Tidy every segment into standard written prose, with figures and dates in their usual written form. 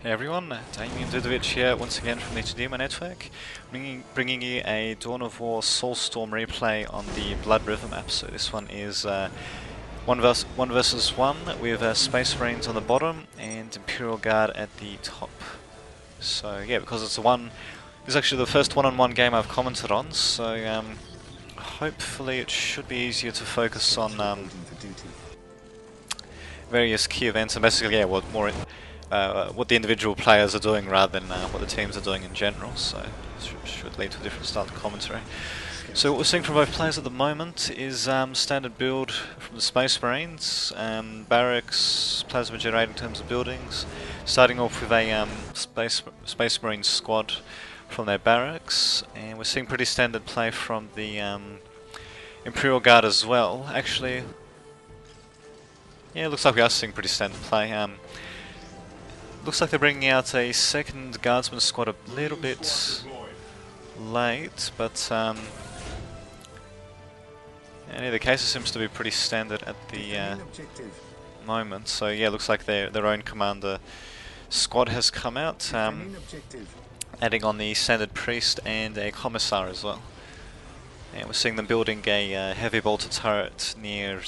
Hey everyone, Damien Dudovic here once again from the Tadima network, bringing you a Dawn of War Soulstorm replay on the Blood River map. So this one is one versus one with Space Marines on the bottom and Imperial Guard at the top. So yeah, because it's this is actually the first one-on-one game I've commented on. So hopefully it should be easier to focus on various key events and basically what the individual players are doing rather than what the teams are doing in general, so should lead to a different style of commentary. So what we're seeing from both players at the moment is standard build from the Space Marines, barracks, plasma generator in terms of buildings, starting off with a Space Marine squad from their barracks, and we're seeing pretty standard play from the Imperial Guard as well. Actually, yeah, it looks like we are seeing pretty standard play. Looks like they're bringing out a second guardsman squad a little bit late, but in either case it seems to be pretty standard at the moment. So yeah, looks like their own commander squad has come out, adding on the standard priest and a commissar as well. And we're seeing them building a heavy bolter turret near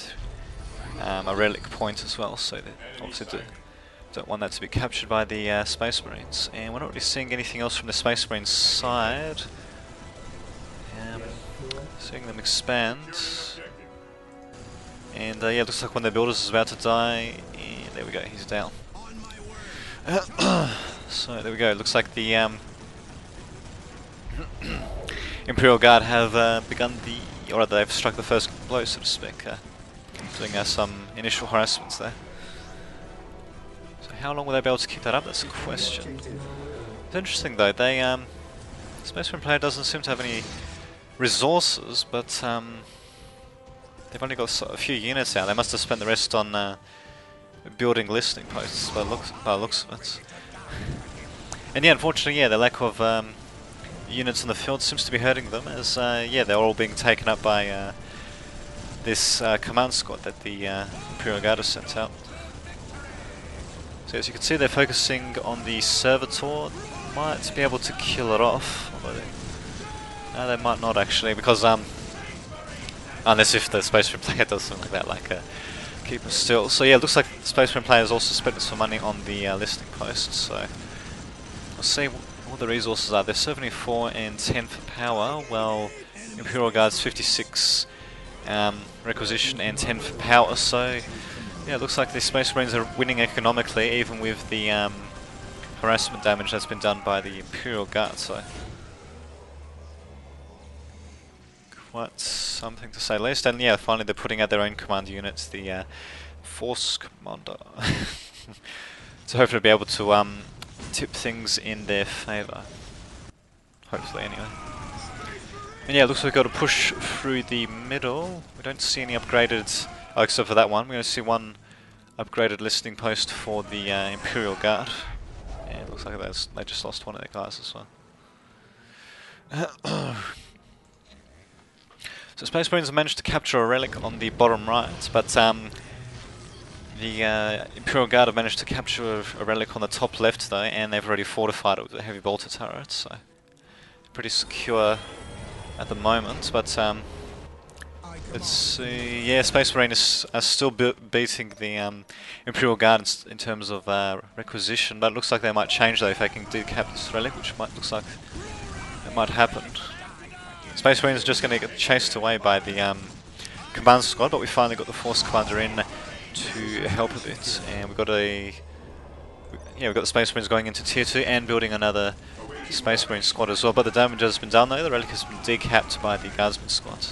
a relic point as well, so they obviously don't want that to be captured by the Space Marines. And we're not really seeing anything else from the Space Marines side. Seeing them expand. And yeah, looks like one of their builders is about to die. And there we go, he's down. So there we go, looks like the Imperial Guard have begun or rather they've struck the first blow, so to speak. Doing some initial harassments there. How long will they be able to keep that up? That's a question. It's interesting though, Space Marine player doesn't seem to have any resources, but they've only got a few units out. They must have spent the rest on building listening posts by the looks of it. And yeah, unfortunately, yeah, the lack of units in the field seems to be hurting them, as yeah, they're all being taken up by this command squad that the Imperial Guard has sent out. So as you can see, they're focusing on the servitor. Might be able to kill it off, although they might not actually, because unless if the Space Marine player does something like that, like keep it still. So yeah, it looks like the Space Marine player has also spent some money on the listening posts. So we'll see what the resources are. They're 74 and 10 for power, while Imperial Guard's 56 requisition and 10 for power. So yeah, it looks like the Space Marines are winning economically, even with the harassment damage that's been done by the Imperial Guard, so quite something to say least. And yeah, finally they're putting out their own command units, the Force Commander, to hopefully be able to tip things in their favour. Hopefully, anyway. And yeah, it looks like we've got to push through the middle. We don't see any upgraded... Oh, except for that one. We're going to see one upgraded listening post for the Imperial Guard. And it looks like they just lost one of their guys as well. So Space Marines have managed to capture a relic on the bottom right, but the Imperial Guard have managed to capture a relic on the top left though, and they've already fortified it with a heavy bolter turret, so pretty secure at the moment, but let's see. Yeah, Space Marines are still beating the Imperial Guard in terms of requisition, but it looks like they might change though if they can decap this relic, which looks like it might happen. Space Marines are just going to get chased away by the command squad, but we finally got the Force Commander in to help a bit, and we've got the Space Marines going into Tier 2 and building another Space Marine squad as well. But the damage has been done though. The relic has been decapped by the Guardsman squad.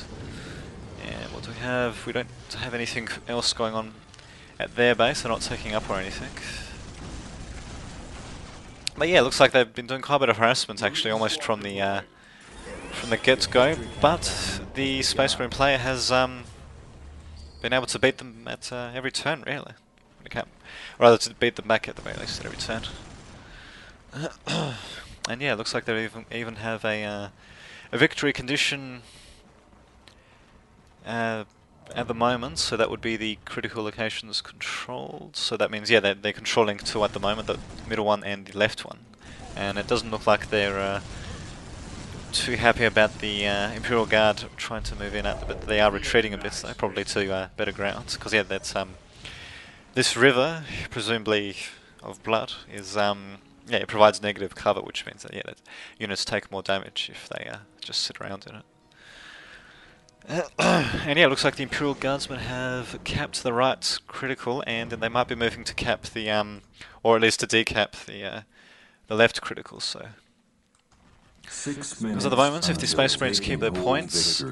What do we have? We don't have anything else going on at their base. They're not taking up or anything. But yeah, it looks like they've been doing quite a bit of harassment actually, almost from the get-go. But the Space Marine player has been able to beat them at every turn, really. Or rather, to beat them back at the very least at every turn. And yeah, it looks like they even have a victory condition at the moment, so that would be the critical locations controlled. So that means, yeah, they're controlling two at the moment, the middle one and the left one. And it doesn't look like they're too happy about the Imperial Guard trying to move in at but they are retreating a bit, though, probably to better ground. Because, yeah, that's this river, presumably of blood, is yeah, it provides negative cover, which means that, yeah, that units take more damage if they just sit around in it. And yeah, it looks like the Imperial Guardsmen have capped the right critical, and they might be moving to cap the, or at least to decap the left critical. So, because at the moment, if the Space Marines keep their points,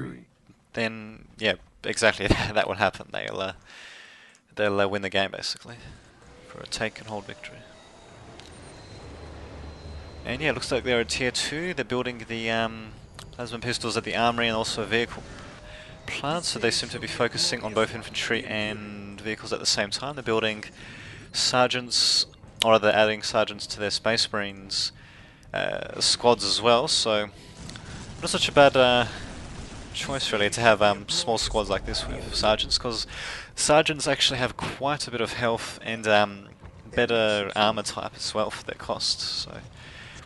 then yeah, exactly that will happen. They'll win the game basically for a take and hold victory. And yeah, it looks like they're at tier 2. They're building the plasma pistols at the armory and also a vehicle plant, so they seem to be focusing on both infantry and vehicles at the same time. They're building sergeants, or they're adding sergeants to their Space Marines squads as well, so not such a bad choice really to have small squads like this with sergeants, because sergeants actually have quite a bit of health and better armor type as well for their cost. So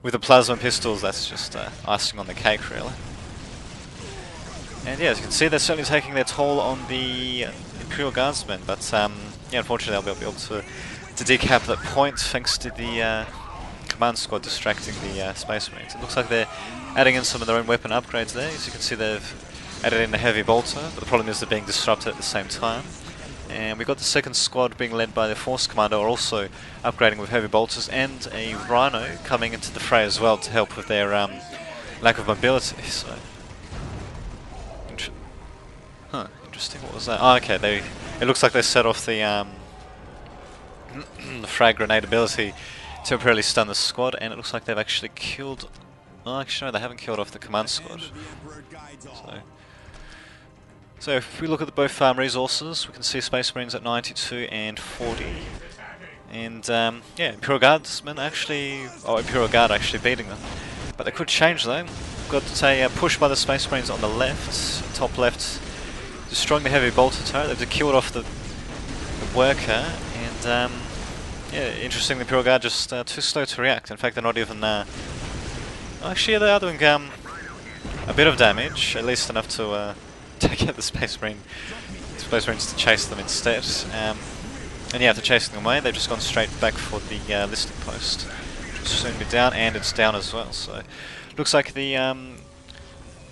with the plasma pistols, that's just icing on the cake really. And yeah, as you can see, they're certainly taking their toll on the Imperial Guardsmen, but yeah, unfortunately they'll be able to decap that point thanks to the command squad distracting the Space Marines. It looks like they're adding in some of their own weapon upgrades there. As you can see, they've added in a heavy bolter, but the problem is they're being disrupted at the same time. And we've got the second squad being led by the Force Commander, also upgrading with heavy bolters, and a Rhino coming into the fray as well to help with their lack of mobility. So, interesting. What was that? Oh, okay. It looks like they set off the the frag grenade ability to temporarily stun the squad, and it looks like they've actually killed. Oh, actually, no, they haven't killed off the command squad. So if we look at both resources, we can see Space Marines at 92 and 40. And yeah, Imperial Guardsmen actually, Imperial Guard actually beating them. But they could change though. We've got a push by the Space Marines on the left, top left, destroying the heavy bolter turret. They've killed off the worker, and yeah, interesting, the Imperial Guard just too slow to react. In fact, they're not even... actually, they are doing a bit of damage, at least enough to take out the Space Marines to chase them instead. And yeah, after chasing them away, they've just gone straight back for the listing post, which will soon be down, and it's down as well. So, looks like the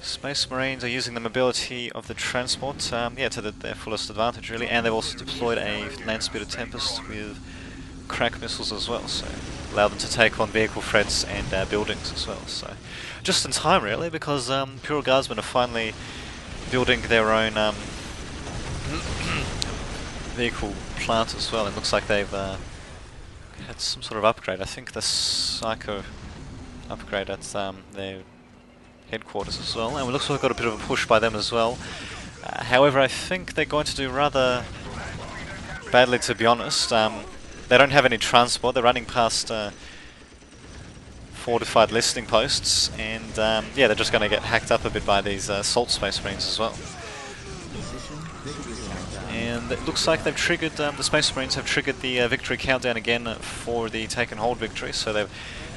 Space Marines are using the mobility of the transport, yeah, to their fullest advantage really, and they've also deployed a land speeder Tempest with crack missiles as well, so allow them to take on vehicle threats and buildings as well. So just in time really, because Imperial Guardsmen are finally building their own vehicle plant as well. It looks like they've had some sort of upgrade. I think the Psycho upgrade at their headquarters as well, and it looks like we've got a bit of a push by them as well. However, I think they're going to do rather badly, to be honest. They don't have any transport. They're running past fortified listing posts, and yeah, they're just going to get hacked up a bit by these assault Space Marines as well. And it looks like they've triggered, the Space Marines have triggered the victory countdown again for the take and hold victory. So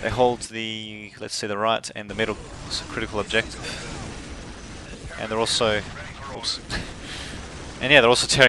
they hold the, let's see, the right and the middle critical objective, and they're also, oops, and yeah, they're also tearing